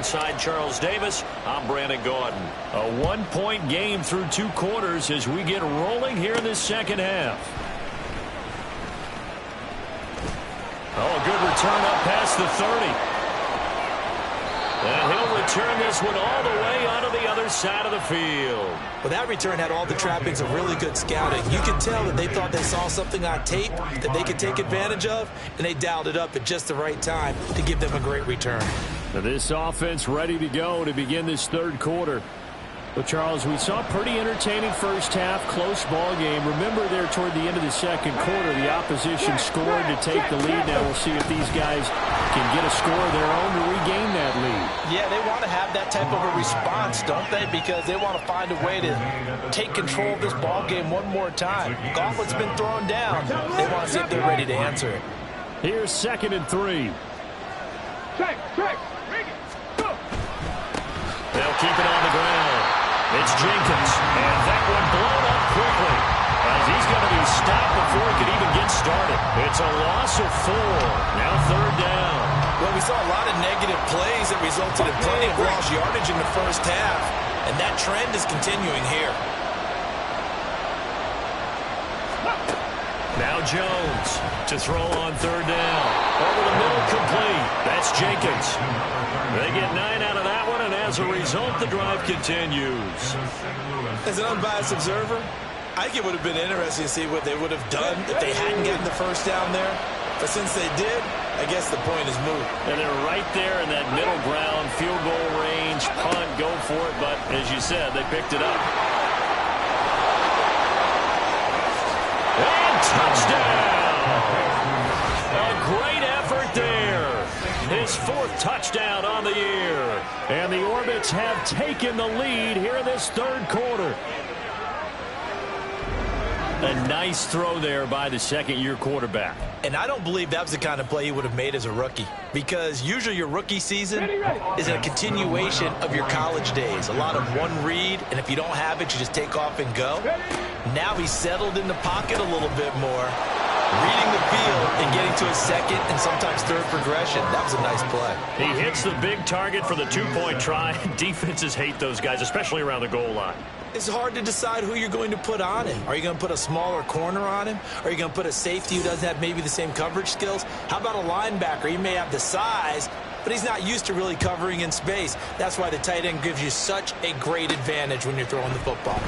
alongside Charles Davis, I'm Brandon Gaudin. A one-point game through 2 quarters as we get rolling here in this second half. Oh, a good return up past the 30. And he'll return this one all the way onto the other side of the field. Well, that return had all the trappings of really good scouting. You could tell that they thought they saw something on tape that they could take advantage of, and they dialed it up at just the right time to give them a great return. Now this offense ready to go to begin this third quarter. Well, Charles, we saw a pretty entertaining first half, close ball game. Remember there toward the end of the second quarter, the opposition scored to take the lead. Now we'll see if these guys can get a score of their own to regain that lead. Yeah, they want to have that type of a response, don't they? Because they want to find a way to take control of this ball game one more time. Gauntlet's been thrown down. They want to see if they're ready to answer it. Here's 2nd and 3. Check. Go. They'll keep it on the ground. It's Jenkins, and that one blown up quickly as he's going to be stopped before he can even get started. It's a loss of 4. Now 3rd down. Well, we saw a lot of negative plays that resulted in plenty of lost yardage in the first half, and that trend is continuing here. Now Jones to throw on 3rd down. Over the middle, complete. That's Jenkins. They get 9 out of that one, and as a result, the drive continues. As an unbiased observer, I think it would have been interesting to see what they would have done if they hadn't gotten the first down there. But since they did, I guess the point is moot. And they're right there in that middle ground, field goal range, punt, go for it. But as you said, they picked it up. And touchdown! A great effort there. His 4th touchdown on the year. And the Orbits have taken the lead here in this third quarter. A nice throw there by the second-year quarterback. And I don't believe that was the kind of play he would have made as a rookie, because usually your rookie season is a continuation of your college days. A lot of one read, and if you don't have it, you just take off and go. Now he's settled in the pocket a little bit more, reading the field and getting to his second and sometimes third progression. That was a nice play. He hits the big target for the 2-point try. Defenses hate those guys, especially around the goal line. It's hard to decide who you're going to put on him. Are you going to put a smaller corner on him? Are you going to put a safety who doesn't have maybe the same coverage skills? How about a linebacker? He may have the size, but he's not used to really covering in space. That's why the tight end gives you such a great advantage when you're throwing the football.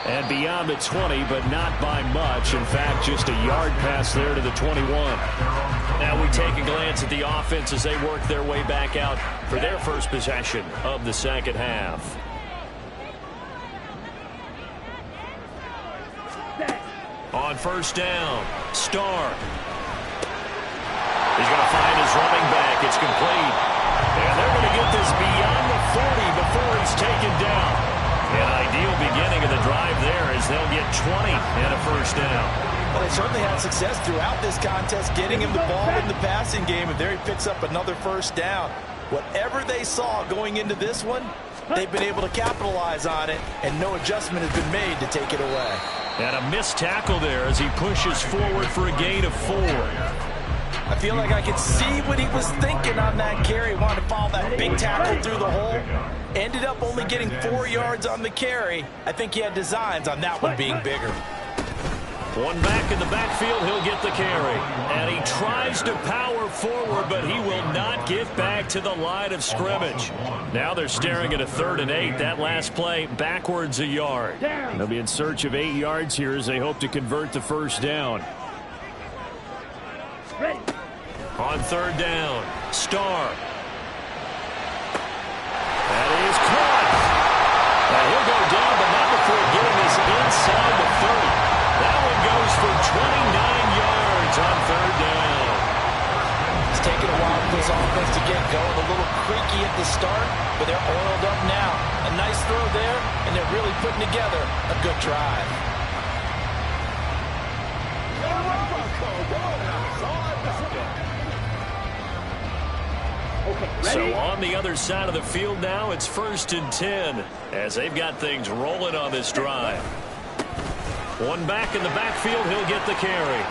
And beyond the 20, but not by much. In fact, just a yard pass there to the 21. Now we take a glance at the offense as they work their way back out for their first possession of the second half. On 1st down, Starr. He's going to find his running back. It's complete. And they're going to get this beyond the 40 before he's taken down. An ideal beginning of the drive there as they'll get 20 and a 1st down. Well, they certainly had success throughout this contest getting him the ball in the passing game, and there he picks up another 1st down. Whatever they saw going into this one, they've been able to capitalize on it, and no adjustment has been made to take it away. And a missed tackle there as he pushes forward for a gain of 4. I feel like I could see what he was thinking on that carry. He wanted to follow that big tackle through the hole. Ended up only getting 4 yards on the carry. I think he had designs on that one being bigger. One back in the backfield, he'll get the carry. And he tries to power forward, but he will not get back to the line of scrimmage. Now they're staring at a 3rd and 8. That last play, backwards a yard. They'll be in search of 8 yards here as they hope to convert the 1st down. Ready. On 3rd down, Starr. That is caught. And he'll go down, but not before getting this inside the 30. That one goes for 29 yards on 3rd down. It's taken a while for this offense to get going. A little creaky at the start, but they're oiled up now. A nice throw there, and they're really putting together a good drive. So on the other side of the field now, it's 1st and 10 as they've got things rolling on this drive. One back in the backfield, he'll get the carry.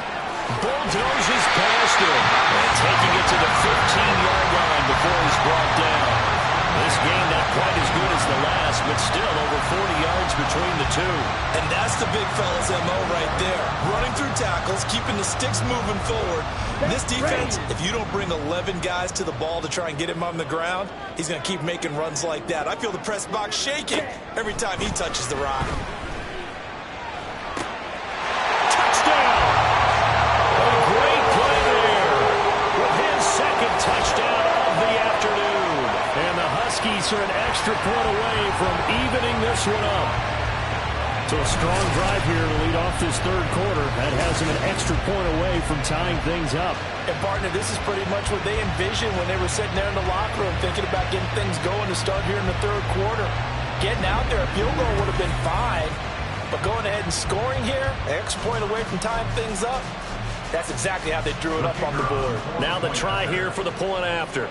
Bulldozes past him. And 15-yard line before he's brought down. This game not quite as good as the last, but still over 40 yards between the two. And that's the big fella's MO right there. Running through tackles, keeping the sticks moving forward. This defense, if you don't bring 11 guys to the ball to try and get him on the ground, he's going to keep making runs like that. I feel the press box shaking every time he touches the rock. Touchdown! A great play there with his second touchdown of the afternoon. And the Huskies are an extra point away from evening this one up. So a strong drive here to lead off this third quarter. That has him an extra point away from tying things up. And, partner, this is pretty much what they envisioned when they were sitting there in the locker room thinking about getting things going to start here in the third quarter. Getting out there, a field goal would have been fine. But going ahead and scoring here, an extra point away from tying things up, that's exactly how they drew it up on the board. Now the try here for the point after.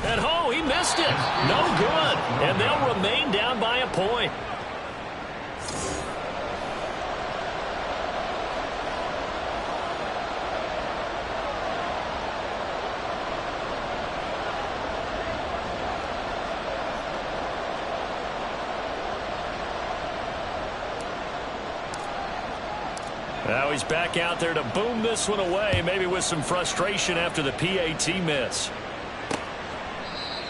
And oh, he missed it. No good. And they'll remain down by a point. Now he's back out there to boom this one away, maybe with some frustration after the PAT miss.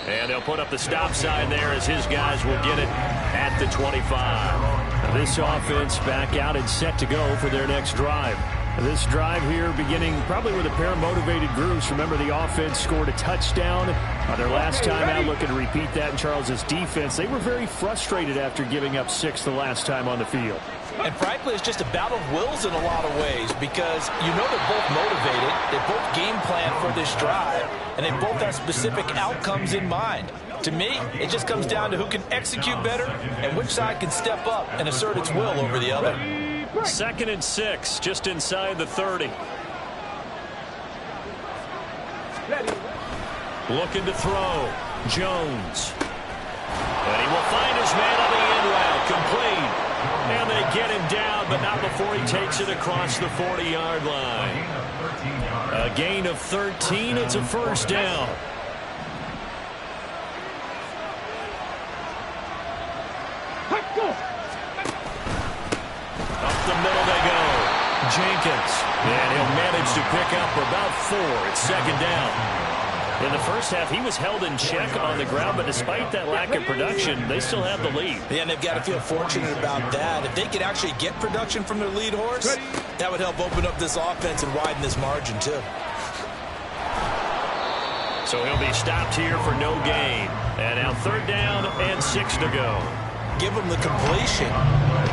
And they'll put up the stop sign there as his guys will get it at the 25. Now this offense back out and set to go for their next drive. This drive here beginning probably with a pair of motivated groups. Remember, the offense scored a touchdown on their last time out. Looking to repeat that in Charles's defense. They were very frustrated after giving up 6 the last time on the field. And frankly, it's just a battle of wills in a lot of ways because you know they're both motivated, they both game plan for this drive, and they both have specific outcomes in mind. To me, it just comes down to who can execute better and which side can step up and assert its will over the other. 2nd and 6, just inside the 30. Looking to throw. Jones. And he will find his man on the end route. Complete. And they get him down, but not before he takes it across the 40-yard line. A gain of 13. It's a first down. Up the middle they go. Jenkins. And he'll manage to pick up about 4. It's 2nd down. In the first half, he was held in check on the ground, but despite that lack of production, they still have the lead. Yeah, and they've got to feel fortunate about that. If they could actually get production from their lead horse, that would help open up this offense and widen this margin, too. So he'll be stopped here for no gain. And now 3rd down and 6 to go. Give them the completion,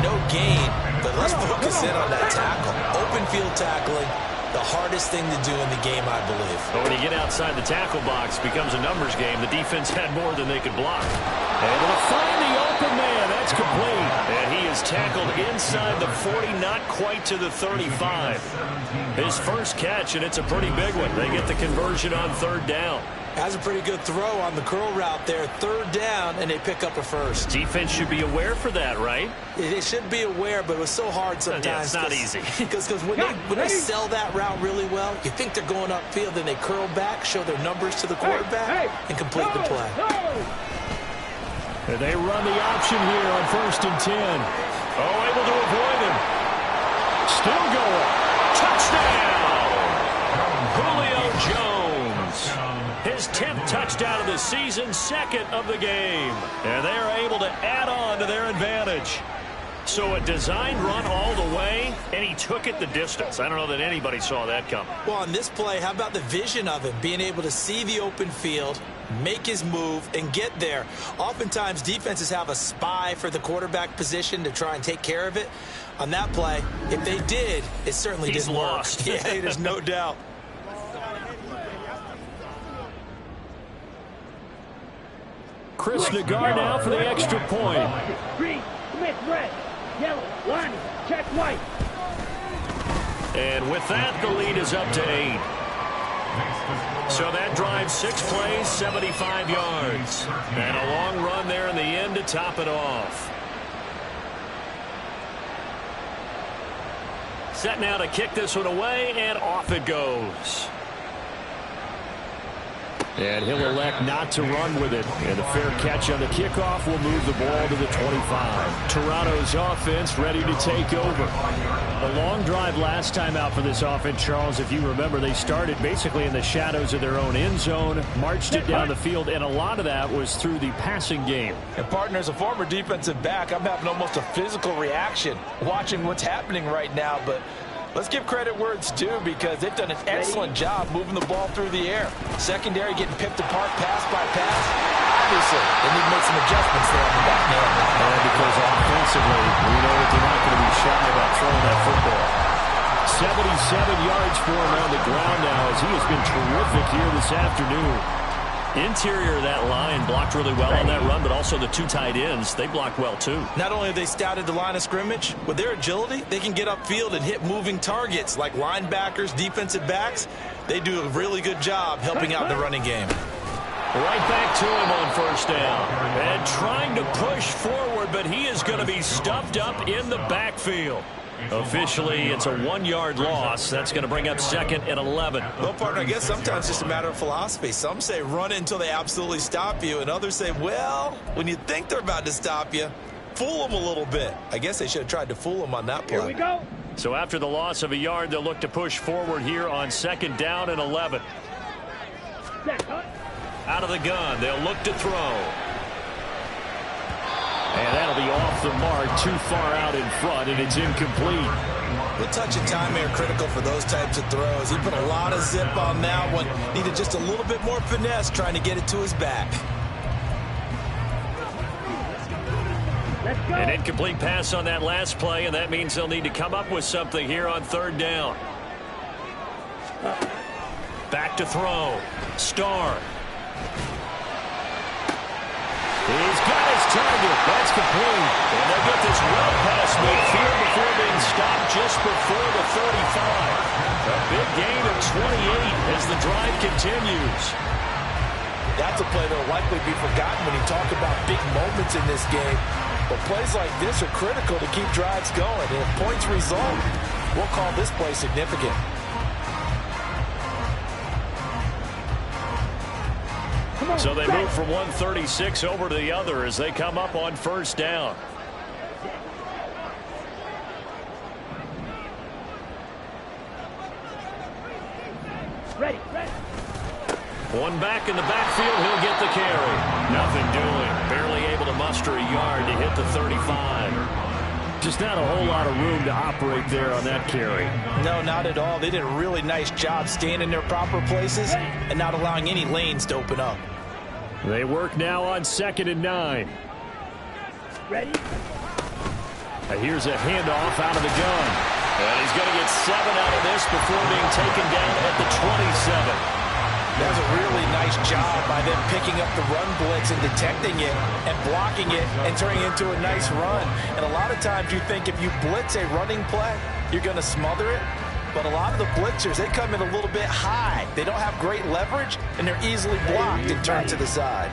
no gain, but let's focus in on that tackle. Open field tackling. The hardest thing to do in the game, I believe. But when you get outside the tackle box, it becomes a numbers game. The defense had more than they could block. Able to find the open man. That's complete. And he is tackled inside the 40, not quite to the 35. His first catch, and it's a pretty big one. They get the conversion on 3rd down. Has a pretty good throw on the curl route there. 3rd down, and they pick up a first. Defense should be aware for that, right? It should be aware, but it was so hard sometimes. Yeah, it's not easy. Because when they sell that route really well, you think they're going upfield, then they curl back, show their numbers to the quarterback, and complete the play. And they run the option here on 1st and 10. Oh, able to avoid him. Still going. Touchdown! Julio Jones. His 10th touchdown of the season, 2nd of the game. And they are able to add on to their advantage. So a designed run all the way, and he took it the distance. I don't know that anybody saw that coming. Well, on this play, how about the vision of him? Being able to see the open field, make his move, and get there. Oftentimes, defenses have a spy for the quarterback position to try and take care of it. On that play, if they did, it certainly didn't work. Lost. Yeah, there's no doubt. Chris Nagar now for the extra point. Green, Smith, red, yellow, one, check white. And with that, the lead is up to 8. So that drives 6 plays, 75 yards. And a long run there in the end to top it off. Set now to kick this one away, and off it goes. And he'll elect not to run with it. And a fair catch on the kickoff will move the ball to the 25. Toronto's offense ready to take over. A long drive last time out for this offense, Charles. If you remember, they started basically in the shadows of their own end zone, marched it down the field, and a lot of that was through the passing game. And partner, as a former defensive back, I'm having almost a physical reaction watching what's happening right now. But let's give credit where it's due, because they've done an excellent job moving the ball through the air. Secondary getting picked apart pass by pass. Obviously, they need to make some adjustments there on the back end. And because offensively, we know that they're not going to be shy about throwing that football. 77 yards for him on the ground now, as he has been terrific here this afternoon. Interior of that line blocked really well on that run, but also the two tight ends, they blocked well too. Not only have they scouted the line of scrimmage, with their agility, they can get upfield and hit moving targets like linebackers, defensive backs. They do a really good job helping out in the running game. Right back to him on first down. And trying to push forward, but he is going to be stuffed up in the backfield. Officially, it's a 1-yard loss. That's going to bring up 2nd and 11. Well, partner, I guess sometimes it's just a matter of philosophy. Some say run it until they absolutely stop you, and others say, well, when you think they're about to stop you, fool them a little bit. I guess they should have tried to fool them on that play. Here we go. So after the loss of a yard, they'll look to push forward here on 2nd down and 11. Out of the gun, they'll look to throw. And that'll be off the mark, too far out in front, and it's incomplete. The touch and time are critical for those types of throws. He put a lot of zip on that one. Needed just a little bit more finesse trying to get it to his back. Let's go. An incomplete pass on that last play, and that means they'll need to come up with something here on 3rd down. Back to throw. Starr. He's got his target. That's complete. And they'll get this well past midfield before being stopped just before the 35. A big gain of 28 as the drive continues. That's a play that will likely be forgotten when you talk about big moments in this game. But plays like this are critical to keep drives going. And if points result, we'll call this play significant. So they move from 136 over to the other as they come up on 1st down. Ready. One back in the backfield, he'll get the carry. Nothing doing. Barely able to muster a yard to hit the 35. Just not a whole lot of room to operate there on that carry. No, not at all. They did a really nice job staying in their proper places and not allowing any lanes to open up. They work now on 2nd and 9. Ready. And here's a handoff out of the gun. And he's going to get 7 out of this before being taken down at the 27. That was a really nice job by them picking up the run blitz and detecting it and blocking it and turning it into a nice run. And a lot of times you think if you blitz a running play, you're going to smother it. But a lot of the blitzers, they come in a little bit high. They don't have great leverage, and they're easily blocked and turned to the side.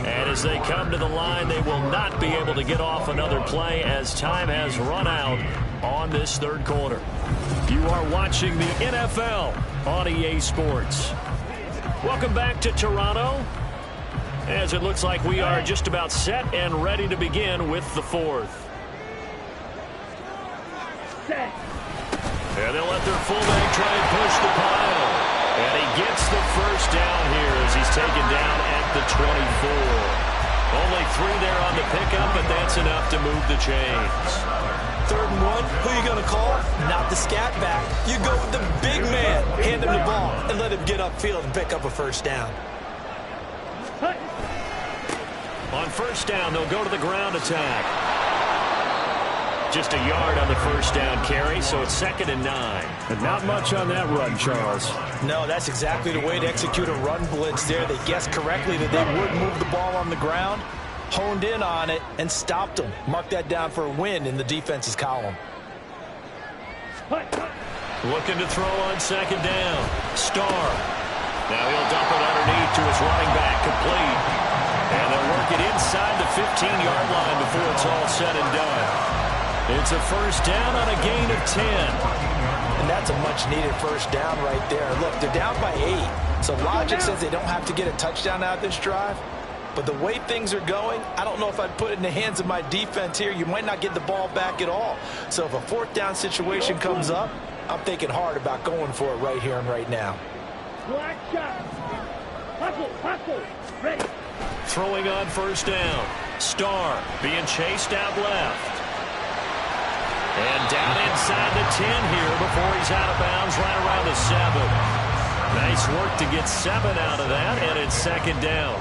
And as they come to the line, they will not be able to get off another play as time has run out on this 3rd quarter. You are watching the NFL on EA Sports. Welcome back to Toronto, as it looks like we are just about set and ready to begin with the 4th. Set. And they'll let their fullback try and push the pile. And he gets the 1st down here as he's taken down at the 24. Only 3 there on the pickup, but that's enough to move the chains. 3rd and 1, who are you going to call? Not the scat back. You go with the big man. Hand him the ball and let him get upfield and pick up a 1st down. On 1st down, they'll go to the ground attack. Just a yard on the 1st down carry, so it's 2nd and 9. And not much on that run, Charles. No, that's exactly the way to execute a run blitz there. They guessed correctly that they would move the ball on the ground, honed in on it, and stopped them. Mark that down for a win in the defense's column. Looking to throw on 2nd down. Starr. Now he'll dump it underneath to his running back, complete. And they'll work it inside the 15-yard line before it's all said and done. It's a first down on a gain of 10. And that's a much-needed first down right there. Look, they're down by 8. So logic says they don't have to get a touchdown out of this drive. But the way things are going, I don't know if I'd put it in the hands of my defense here. You might not get the ball back at all. So if a fourth down situation comes up, I'm thinking hard about going for it right here and right now. Black shot. Hustle. Ready. Throwing on first down. Starr being chased out left. And down inside the 10 here before he's out of bounds right around the 7. Nice work to get 7 out of that, and it's second down.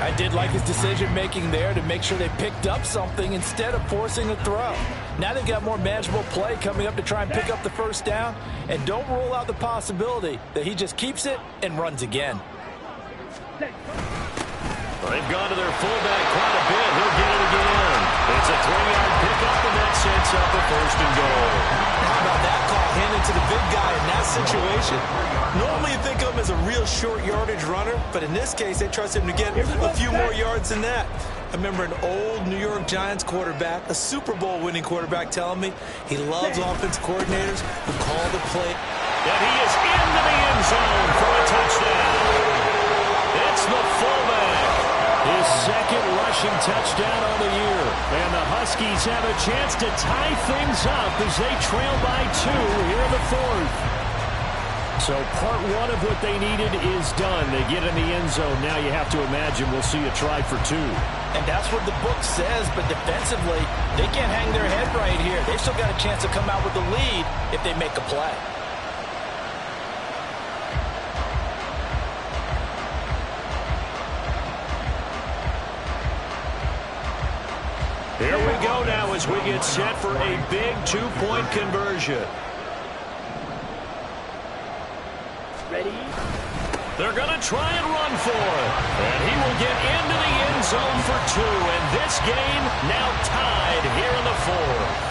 I did like his decision-making there to make sure they picked up something instead of forcing a throw. Now they've got more manageable play coming up to try and pick up the first down, and don't rule out the possibility that he just keeps it and runs again. They've gone to their fullback quite a bit. He'll get it again. It's a 3-yard pickup, and that sets up a first and goal. How about that call? Handed to the big guy in that situation. Normally you think of him as a real short yardage runner, but in this case they trust him to get a few more yards than that. I remember an old New York Giants quarterback, a Super Bowl winning quarterback, telling me he loves offense coordinators who call the play. And he is into the end zone for a touchdown. It's the fullback. His second rushing touchdown on the year. And the Huskies have a chance to tie things up as they trail by 2 here in the fourth. So part one of what they needed is done. They get in the end zone. Now you have to imagine we'll see a try for 2. And that's what the book says, but defensively, they can't hang their head right here. They've still got a chance to come out with the lead if they make a play. Here we go now as we get set for a big 2-point conversion. Ready. They're going to try and run for it. And he will get into the end zone for 2. And this game now tied here in the fourth.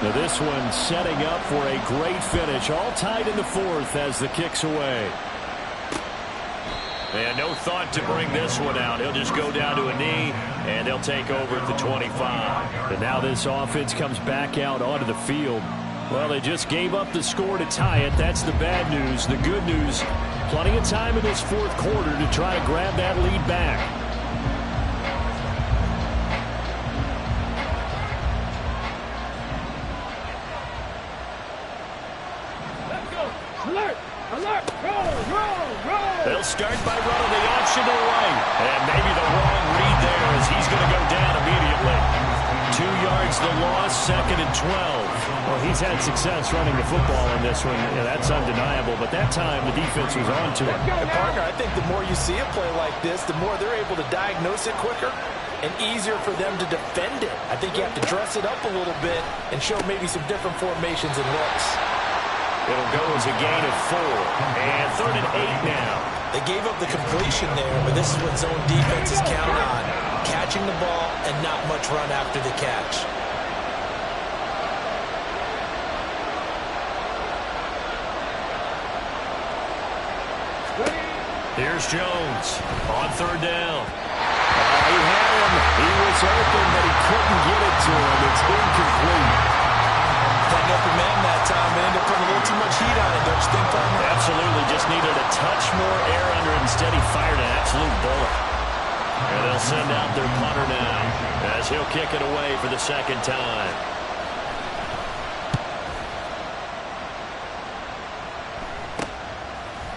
Now this one setting up for a great finish. All tied in the fourth as the kick's away. And no thought to bring this one out. He'll just go down to a knee, and they'll take over at the 25. And now this offense comes back out onto the field. Well, they just gave up the score to tie it. That's the bad news. The good news, plenty of time in this fourth quarter to try to grab that lead back. They'll start by running the option to the right. And maybe the wrong read there as he's going to go down immediately. 2 yards the loss, second and 12. Well, he's had success running the football in this one. Yeah, that's undeniable. But that time, the defense was on to him. And partner, I think the more you see a play like this, the more they're able to diagnose it quicker and easier for them to defend it. I think you have to dress it up a little bit and show maybe some different formations and looks. It'll go as a gain of 4. And 3rd and 8 now. They gave up the completion there, but this is what zone defenses count on. Catching the ball and not much run after the catch. Here's Jones on 3rd down. He had him. He was open, but he couldn't get it to him. It's incomplete. Putting up a man that time and ended up putting a little too much heat on it, don't you think, partner? Absolutely. Just needed a touch more air under it. Instead, he fired an absolute bullet. And they'll send out their punter now as he'll kick it away for the second time.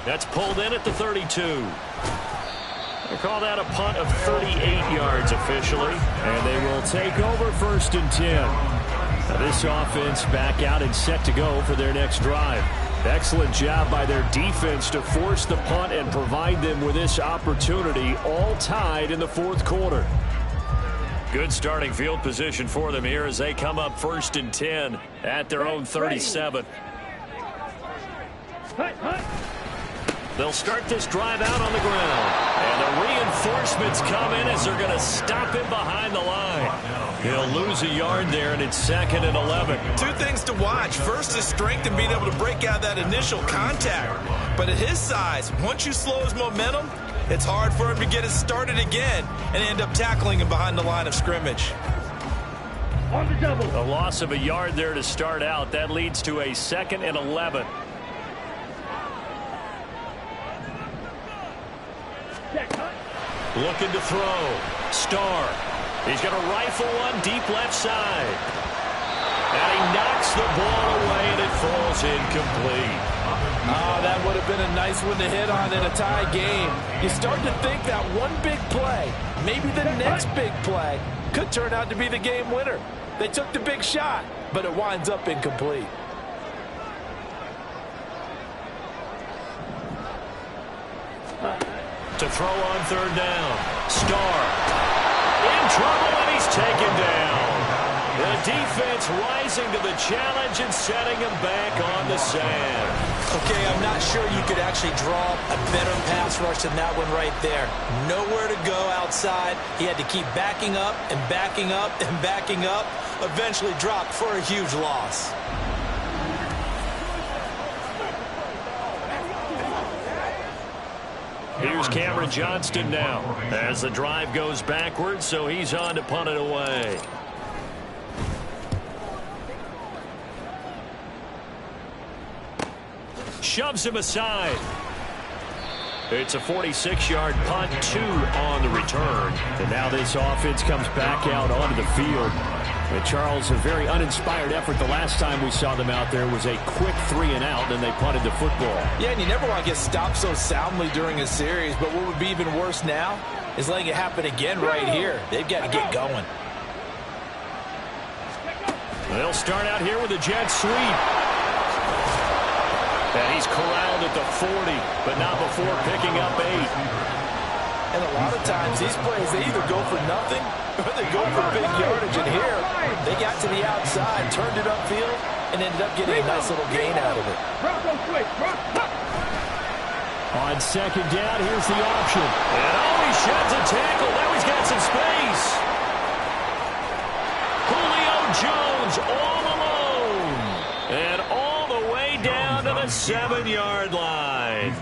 That's pulled in at the 32. They call that a punt of 38 yards officially. And they will take over 1st and 10. Now this offense back out and set to go for their next drive. Excellent job by their defense to force the punt and provide them with this opportunity, all tied in the fourth quarter. Good starting field position for them here as they come up 1st and 10 at their own 37. They'll start this drive out on the ground. And the reinforcements come in as they're going to stop him behind the line. He'll lose a yard there, and it's 2nd and 11. Two things to watch. First is strength and being able to break out that initial contact. But at his size, once you slow his momentum, it's hard for him to get it started again and end up tackling him behind the line of scrimmage. On the double. A loss of a yard there to start out. That leads to a 2nd and 11. Looking to throw. Starr. He's going to rifle one deep left side. And he knocks the ball away, and it falls incomplete. Oh, that would have been a nice one to hit on in a tie game. You start to think that one big play, maybe the next big play, could turn out to be the game winner. They took the big shot, but it winds up incomplete. To throw on 3rd down. Starr in trouble, and he's taken down. The defense rising to the challenge and setting him back on the sand. Okay, I'm not sure you could actually draw a better pass rush than that one right there. Nowhere to go outside. He had to keep backing up and backing up and backing up. Eventually dropped for a huge loss. Here's Cameron Johnston now as the drive goes backwards, so he's on to punt it away. Shoves him aside. It's a 46-yard punt, 2 on the return. And now this offense comes back out onto the field. And Charles, a very uninspired effort the last time we saw them out there was a quick 3-and-out, and they punted the football. Yeah, and you never want to get stopped so soundly during a series, but what would be even worse now is letting it happen again right here. They've got to get going. They'll start out here with a jet sweep. And he's corralled at the 40, but not before picking up 8. And a lot of times these plays, they either go for nothing or they go for big yardage. And here, they got to the outside, turned it upfield, and ended up getting a nice little gain out of it. On 2nd down, here's the option. And he sheds a tackle. Now he's got some space. Julio Jones all alone. And all the way down to the 7-yard line.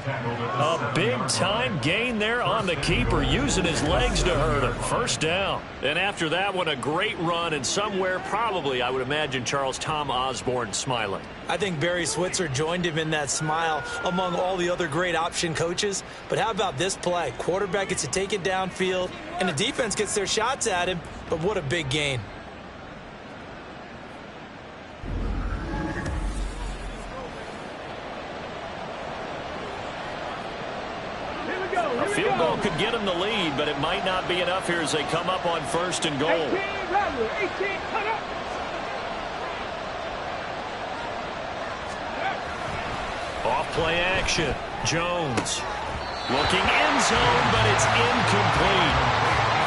A big-time gain there on the keeper, using his legs to hurt him. 1st down. And after that one, a great run, and somewhere probably, I would imagine, Charles, Tom Osborne smiling. I think Barry Switzer joined him in that smile among all the other great option coaches. But how about this play? Quarterback gets to take it downfield, and the defense gets their shots at him. But what a big gain. A field goal could get them the lead, but it might not be enough here as they come up on 1st and goal. 18, cut up. Off play action. Jones looking end zone, but it's incomplete.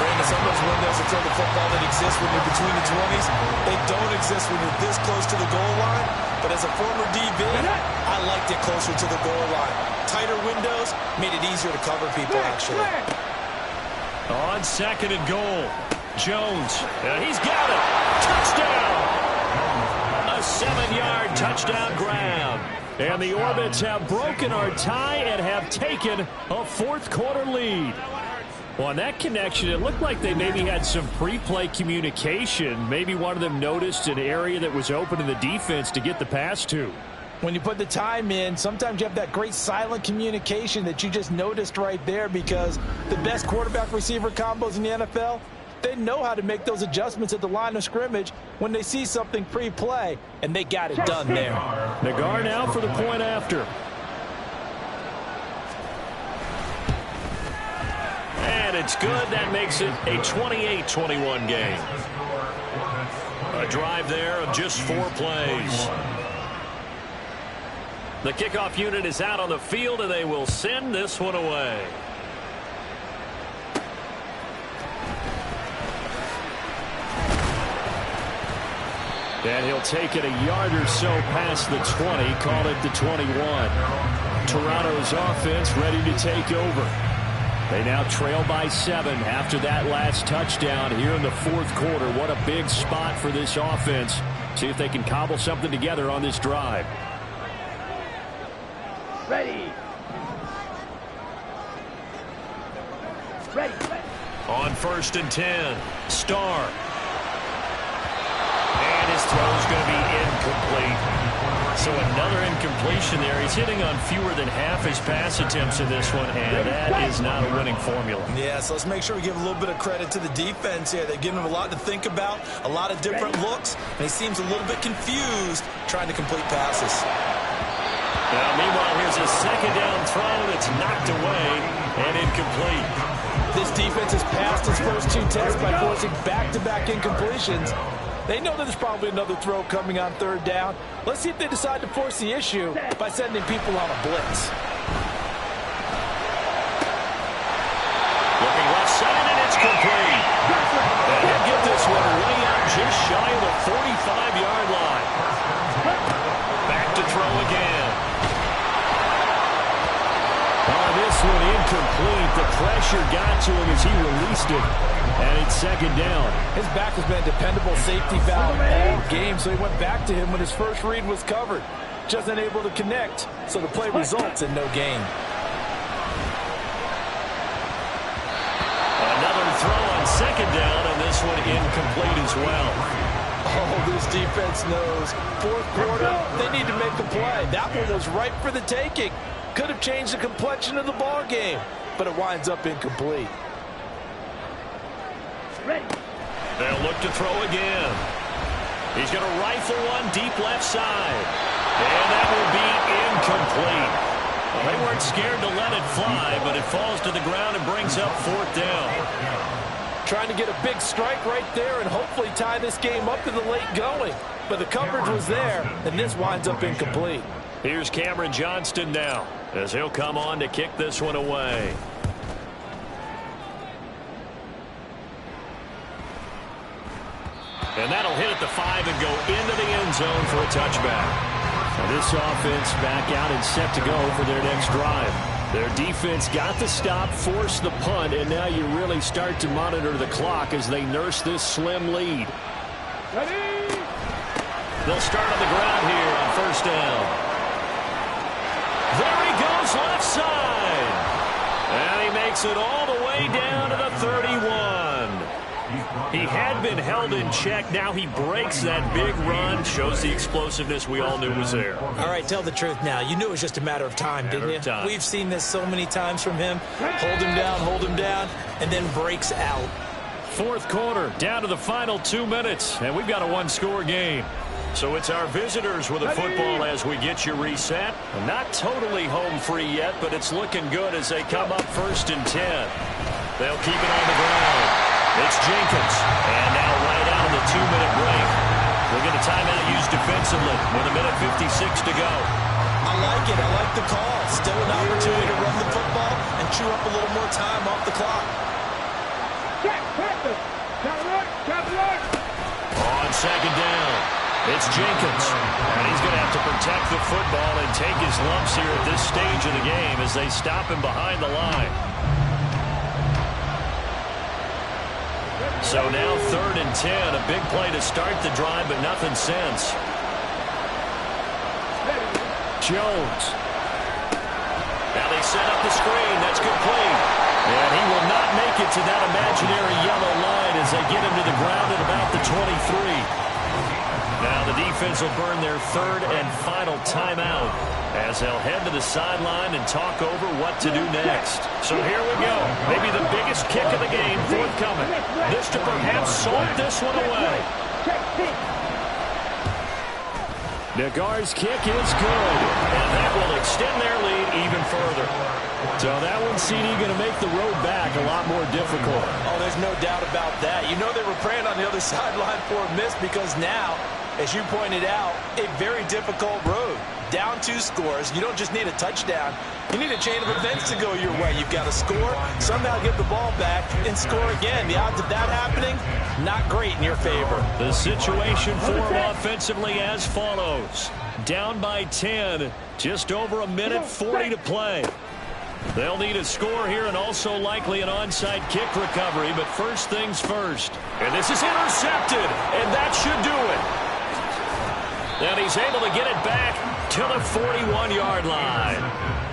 Brandon, some of those windows that throw the football that exist when you're between the 20s, they don't exist when you're this close to the goal line. But as a former DB, I liked it closer to the goal line. Tighter windows made it easier to cover people, actually. On 2nd and goal, Jones, and he's got it. Touchdown! A 7-yard touchdown grab. And the Orbits have broken our tie and have taken a fourth-quarter lead. Well, on that connection, it looked like they maybe had some pre-play communication. Maybe one of them noticed an area that was open in the defense to get the pass to. When you put the time in, sometimes you have that great silent communication that you just noticed right there, because the best quarterback-receiver combos in the NFL, they know how to make those adjustments at the line of scrimmage when they see something pre-play, and they got it done there. Nagar now for the point after. And it's good. That makes it a 28-21 game. A drive there of just 4 plays. The kickoff unit is out on the field, and they will send this one away. And he'll take it a yard or so past the 20, call it the 21. Toronto's offense ready to take over. They now trail by 7 after that last touchdown here in the fourth quarter. What a big spot for this offense. See if they can cobble something together on this drive. Ready. Ready. On 1st and 10, Starr. And his throw's going to be incomplete. So another incompletion there. He's hitting on fewer than half his pass attempts in this one, and that is not a winning formula. Yeah, so let's make sure we give a little bit of credit to the defense here. They're giving him a lot to think about, a lot of different looks, and he seems a little bit confused trying to complete passes. Now, meanwhile, here's a second down throw that's knocked away and incomplete. This defense has passed its first 2 tests by forcing back-to-back incompletions. They know that there's probably another throw coming on 3rd down. Let's see if they decide to force the issue by sending people on a blitz. Looking left side, and it's complete. And he'll get this one way out just shy of the 45-yard line. Back to throw again. This one incomplete. The pressure got to him as he released it. And it's 2nd down. His back has been a dependable safety valve all game, so he went back to him when his first read was covered. Just unable to connect, so the play results in no gain. Another throw on 2nd down, and this one incomplete as well. Oh, this defense knows. 4th quarter, they need to make a play. That one was ripe for the taking. Could have changed the complexion of the ball game, but it winds up incomplete. Ready. They'll look to throw again. He's going to rifle one deep left side. And that will be incomplete. Well, they weren't scared to let it fly, but it falls to the ground and brings up 4th down. Trying to get a big strike right there and hopefully tie this game up to the late going. But the coverage was there, and this winds up incomplete. Here's Cameron Johnston now, as he'll come on to kick this one away. And that'll hit at the 5 and go into the end zone for a touchback. Now this offense back out and set to go for their next drive. Their defense got the stop, forced the punt, and now you really start to monitor the clock as they nurse this slim lead. Ready. They'll start on the ground here on 1st down. There he goes left side. And he makes it all the way down to the 31. He had been held in check. Now he breaks that big run. Shows the explosiveness we all knew was there. All right, tell the truth now. You knew it was just a matter of time, didn't you? We've seen this so many times from him. Hold him down, and then breaks out. 4th quarter, down to the final 2 minutes, and we've got a 1-score game. So it's our visitors with the football as we get you reset. Not totally home free yet, but it's looking good as they come up 1st and 10. They'll keep it on the ground. It's Jenkins. And now right out of the 2-minute break. We'll get a timeout used defensively with 1:56 to go. I like it. I like the call. Still an opportunity to run the football and chew up a little more time off the clock. Check. Practice. Counter. On 2nd down, it's Jenkins. And he's going to have to protect the football and take his lumps here at this stage of the game as they stop him behind the line. So now 3rd and 10, a big play to start the drive, but nothing since. Jones. Now they set up the screen. That's complete. And he will not make it to that imaginary yellow line as they get him to the ground at about the 23. Now the defense will burn their 3rd and final timeout as they'll head to the sideline and talk over what to do next. So here we go. Maybe the biggest kick of the game forthcoming. This to perhaps sort this one away. Nagar's kick is good, and that will extend their lead even further. So that one, CD, going to make the road back a lot more difficult. Oh, there's no doubt about that. You know they were praying on the other sideline for a miss because now, as you pointed out, a very difficult road. down 2 scores. You don't just need a touchdown. You need a chain of events to go your way. You've got to score, somehow get the ball back, and score again. The odds of that happening, not great in your favor. The situation for them offensively as follows. Down by 10, just over a minute, 40 to play. They'll need a score here and also likely an onside kick recovery, but first things first. And this is intercepted, and that should do it. And he's able to get it back to the 41-yard line.